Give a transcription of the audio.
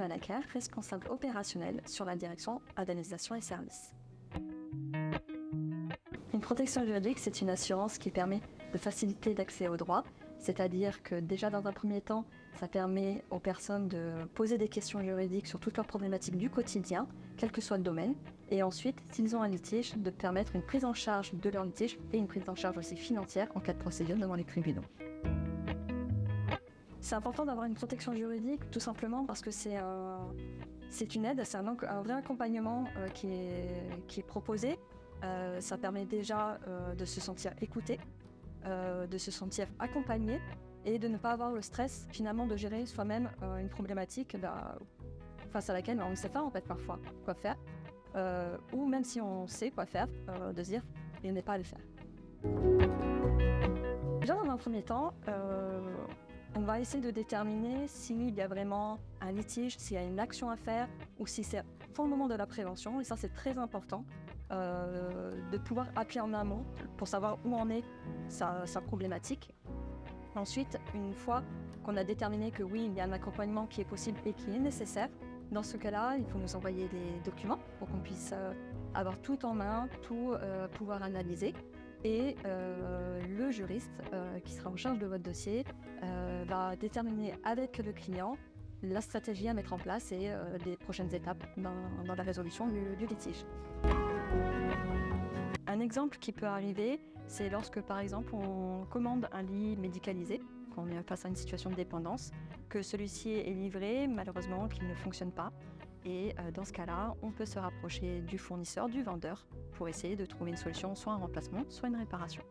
Malaker, responsable opérationnel sur la direction indemnisation et services. Une protection juridique, c'est une assurance qui permet de faciliter l'accès aux droits, c'est-à-dire que déjà dans un premier temps, ça permet aux personnes de poser des questions juridiques sur toutes leurs problématiques du quotidien, quel que soit le domaine, et ensuite, s'ils ont un litige, de permettre une prise en charge de leur litige et une prise en charge aussi financière en cas de procédure devant les tribunaux. C'est important d'avoir une protection juridique tout simplement parce que c'est une aide, c'est un vrai accompagnement qui est proposé. Ça permet déjà de se sentir écouté, de se sentir accompagné et de ne pas avoir le stress finalement de gérer soi-même une problématique face à laquelle on ne sait pas en fait parfois quoi faire ou même si on sait quoi faire, de se dire il n'est pas à le faire. Déjà dans un premier temps, on va essayer de déterminer s'il y a vraiment un litige, s'il y a une action à faire ou si c'est pour le moment de la prévention, et ça c'est très important de pouvoir appeler en amont pour savoir où en est sa problématique. Ensuite, une fois qu'on a déterminé que oui, il y a un accompagnement qui est possible et qui est nécessaire, dans ce cas-là, il faut nous envoyer des documents pour qu'on puisse avoir tout en main, tout pouvoir analyser. Et le juriste qui sera en charge de votre dossier va déterminer avec le client la stratégie à mettre en place et les prochaines étapes dans la résolution du litige. Un exemple qui peut arriver, c'est lorsque par exemple on commande un lit médicalisé, qu'on est face à une situation de dépendance, que celui-ci est livré, malheureusement qu'il ne fonctionne pas. Et dans ce cas-là, on peut se rapprocher du fournisseur, du vendeur, pour essayer de trouver une solution, soit un remplacement, soit une réparation.